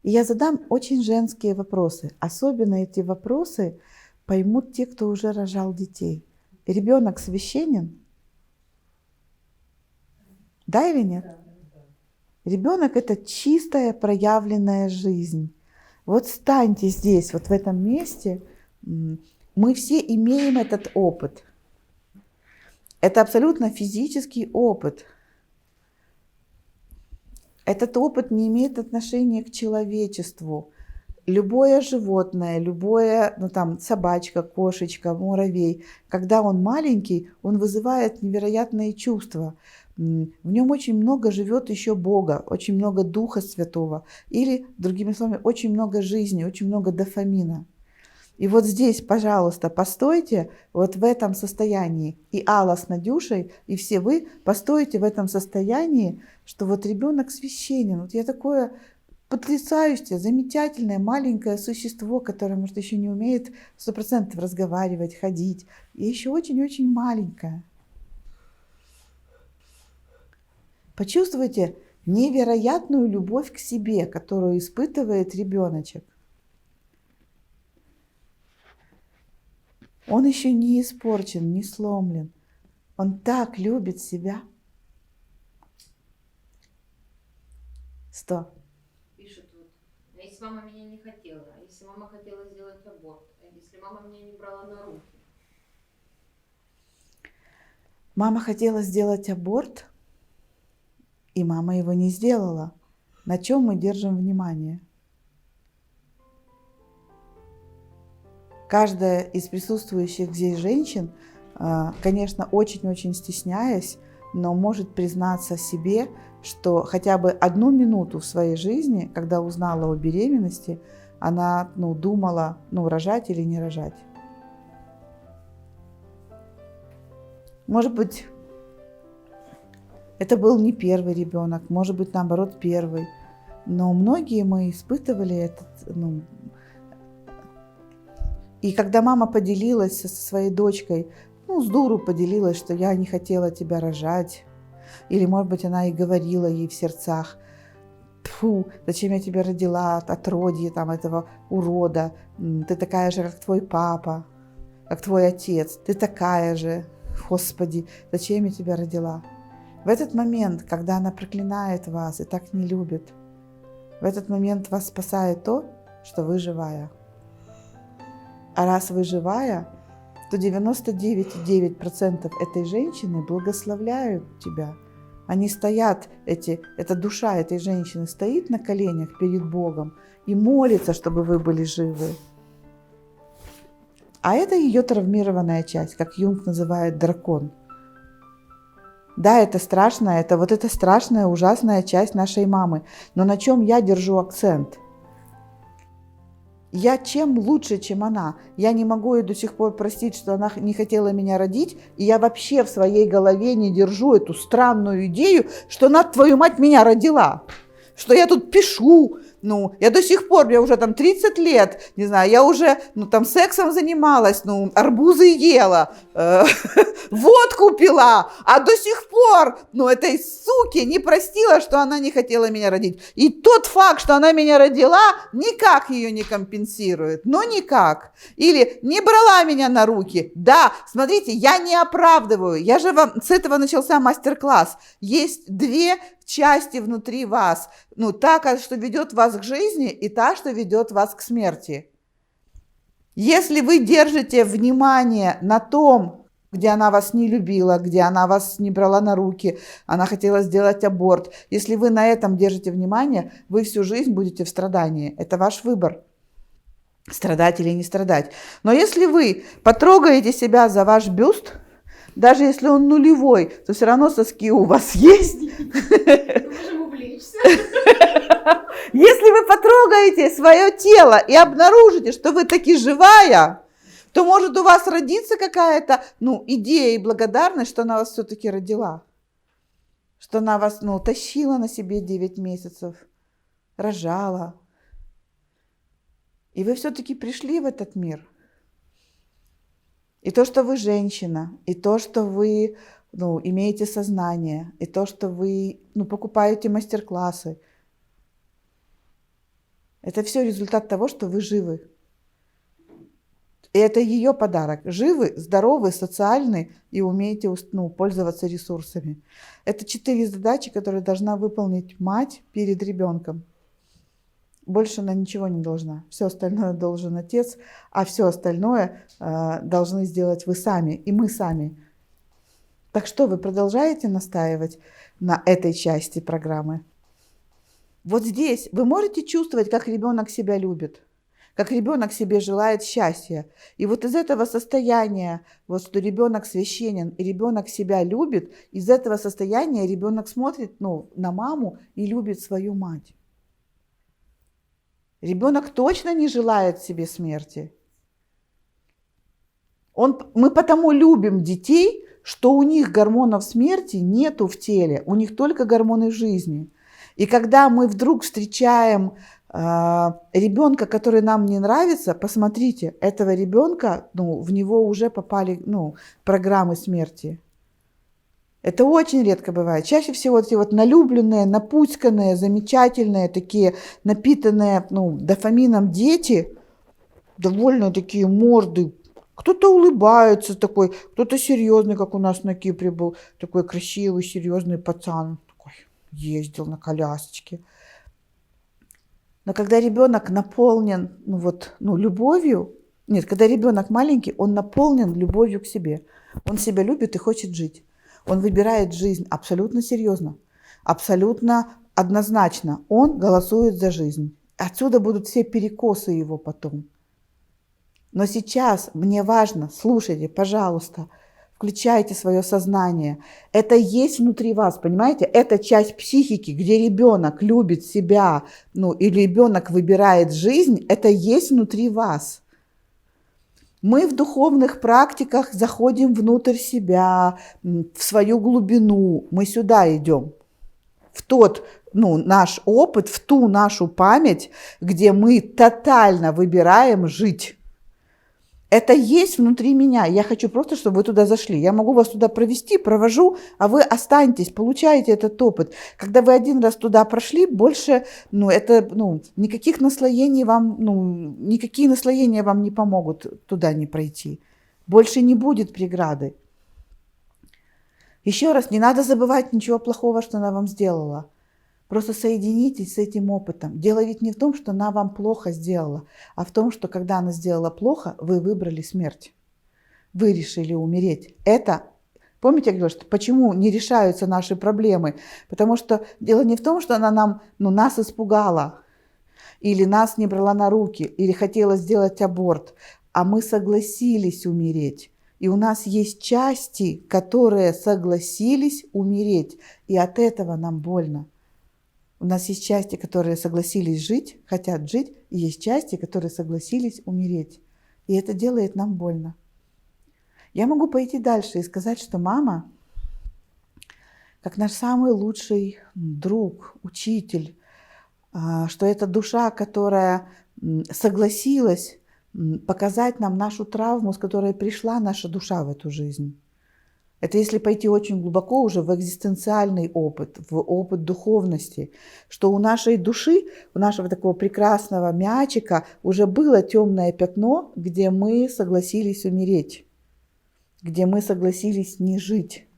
И я задам очень женские вопросы. Особенно эти вопросы поймут те, кто уже рожал детей. Ребенок священен? Да или нет? Ребенок — это чистая проявленная жизнь. Вот станьте здесь, вот в этом месте. Мы все имеем этот опыт. Это абсолютно физический опыт. Этот опыт не имеет отношения к человечеству. Любое животное, любое, собачка, кошечка, муравей, когда он маленький, он вызывает невероятные чувства. В нем очень много живет еще Бога, очень много Духа Святого. Или, другими словами, очень много жизни, очень много дофамина. И вот здесь, пожалуйста, постойте вот в этом состоянии. И Алла с Надюшей, и все вы постойте в этом состоянии, что вот ребенок священен. Вот я такое потрясающее, замечательное, маленькое существо, которое, может, еще не умеет 100% разговаривать, ходить. И еще очень-очень маленькое. Почувствуйте невероятную любовь к себе, которую испытывает ребеночек. Он еще не испорчен, не сломлен. Он так любит себя. 100. Пишет вот, а если мама меня не хотела, а если мама хотела сделать аборт, а если мама меня не брала на руки? Мама хотела сделать аборт, и мама его не сделала. На чем мы держим внимание? Каждая из присутствующих здесь женщин, конечно, очень-очень стесняясь, но может признаться себе, что хотя бы 1 минуту в своей жизни, когда узнала о беременности, она думала, рожать или не рожать. Может быть, это был не первый ребенок, может быть, наоборот, первый. Но многие мы испытывали этот, И когда мама поделилась со своей дочкой, с дуру поделилась, что я не хотела тебя рожать. Или, может быть, она и говорила ей в сердцах: «Фу, зачем я тебя родила, отродье этого урода, ты такая же, как твой папа, как твой отец, ты такая же, Господи, зачем я тебя родила». В этот момент, когда она проклинает вас и так не любит, в этот момент вас спасает то, что вы живая. А раз вы живая, то 99,9% этой женщины благословляют тебя. Они стоят, эта душа этой женщины стоит на коленях перед Богом и молится, чтобы вы были живы. А это ее травмированная часть, как Юнг называет дракон. Да, это страшно, это страшная, ужасная часть нашей мамы. Но на чем я держу акцент? Я чем лучше, чем она? Я не могу ей до сих пор простить, что она не хотела меня родить, и я вообще в своей голове не держу эту странную идею, что она, твою мать, меня родила. Что я тут пишу, я до сих пор, мне уже 30 лет, не знаю, я уже, сексом занималась, арбузы ела, водку пила, а до сих пор, этой суке не простила, что она не хотела меня родить. И тот факт, что она меня родила, никак ее не компенсирует, никак. Или не брала меня на руки. Да, смотрите, я не оправдываю, я же вам, с этого начался мастер-класс. Есть 2 части внутри вас, та, что ведет вас к жизни, и та, что ведет вас к смерти. Если вы держите внимание на том, где она вас не любила, где она вас не брала на руки, она хотела сделать аборт, если вы на этом держите внимание, вы всю жизнь будете в страдании. Это ваш выбор. Страдать или не страдать. Но если вы потрогаете себя за ваш бюст, даже если он нулевой, то все равно соски у вас есть. Можем увлечься. Если вы потрогаете свое тело и обнаружите, что вы таки живая, то может у вас родиться какая-то, идея и благодарность, что она вас все-таки родила. Что она вас, тащила на себе 9 месяцев, рожала. И вы все-таки пришли в этот мир. И то, что вы женщина, и то, что вы имеете сознание, и то, что вы покупаете мастер-классы, Это все результат того, что вы живы. И это ее подарок. Живы, здоровы, социальны и умеете пользоваться ресурсами. Это 4 задачи, которые должна выполнить мать перед ребенком. Больше она ничего не должна. Все остальное должен отец, а все остальное должны сделать вы сами и мы сами. Так что, вы продолжаете настаивать на этой части программы? Вот здесь вы можете чувствовать, как ребенок себя любит, как ребенок себе желает счастья. И вот из этого состояния, вот что ребенок священен и ребенок себя любит, из этого состояния ребенок смотрит на маму и любит свою мать. Ребенок точно не желает себе смерти. Мы потому любим детей, что у них гормонов смерти нету в теле, у них только гормоны жизни. И когда мы вдруг встречаем ребенка, который нам не нравится, посмотрите, этого ребенка, в него уже попали программы смерти. Это очень редко бывает. Чаще всего эти вот налюбленные, напуцканные, замечательные, такие напитанные дофамином дети, довольно такие морды. Кто-то улыбается такой, кто-то серьезный, как у нас на Кипре был, такой красивый, серьезный пацан, такой, ездил на колясочке. Но когда ребенок наполнен любовью, когда ребенок маленький, он наполнен любовью к себе. Он себя любит и хочет жить. Он выбирает жизнь абсолютно серьезно, абсолютно однозначно. Он голосует за жизнь. Отсюда будут все перекосы его потом. Но сейчас мне важно, слушайте, пожалуйста, включайте свое сознание. Это есть внутри вас, понимаете? Это часть психики, где ребенок любит себя, и ребенок выбирает жизнь, это есть внутри вас. Мы в духовных практиках заходим внутрь себя, в свою глубину, мы сюда идем, в тот наш опыт, в ту нашу память, где мы тотально выбираем жить. Это есть внутри меня. Я хочу просто, чтобы вы туда зашли. Я могу вас туда провести, провожу, а вы останетесь, получаете этот опыт. Когда вы один раз туда прошли, больше, никаких наслоений вам, никакие наслоения вам не помогут туда не пройти. Больше не будет преграды. Еще раз, не надо забывать ничего плохого, что она вам сделала. Просто соединитесь с этим опытом. Дело ведь не в том, что она вам плохо сделала, а в том, что когда она сделала плохо, вы выбрали смерть. Вы решили умереть. Помните, я говорила, что почему не решаются наши проблемы? Потому что дело не в том, что она нас испугала, или нас не брала на руки, или хотела сделать аборт, а мы согласились умереть. И у нас есть части, которые согласились умереть, и от этого нам больно. У нас есть части, которые согласились жить, хотят жить, и есть части, которые согласились умереть. И это делает нам больно. Я могу пойти дальше и сказать, что мама, как наш самый лучший друг, учитель, что это душа, которая согласилась показать нам нашу травму, с которой пришла наша душа в эту жизнь. Это если пойти очень глубоко уже в экзистенциальный опыт, в опыт духовности, что у нашей души, у нашего такого прекрасного мячика уже было темное пятно, где мы согласились умереть, где мы согласились не жить.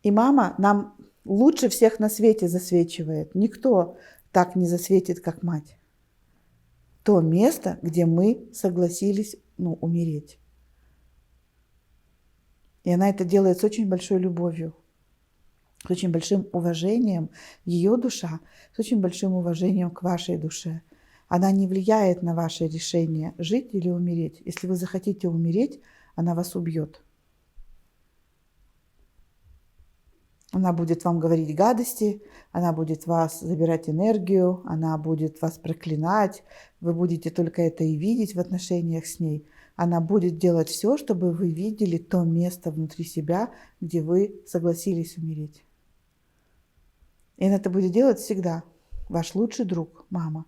И мама нам лучше всех на свете засвечивает. Никто так не засветит, как мать. То место, где мы согласились умереть. И она это делает с очень большой любовью, с очень большим уважением. Ее душа с очень большим уважением к вашей душе. Она не влияет на ваше решение, жить или умереть. Если вы захотите умереть, она вас убьет. Она будет вам говорить гадости, она будет вас забирать энергию, она будет вас проклинать. Вы будете только это и видеть в отношениях с ней. Она будет делать все, чтобы вы видели то место внутри себя, где вы согласились умереть. И она это будет делать всегда. Ваш лучший друг, мама.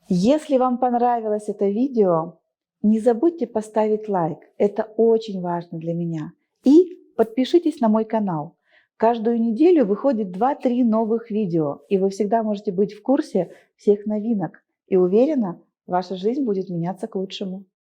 Если вам понравилось это видео, не забудьте поставить лайк. Это очень важно для меня. И подпишитесь на мой канал. Каждую неделю выходит 2-3 новых видео, и вы всегда можете быть в курсе всех новинок. И уверена, ваша жизнь будет меняться к лучшему.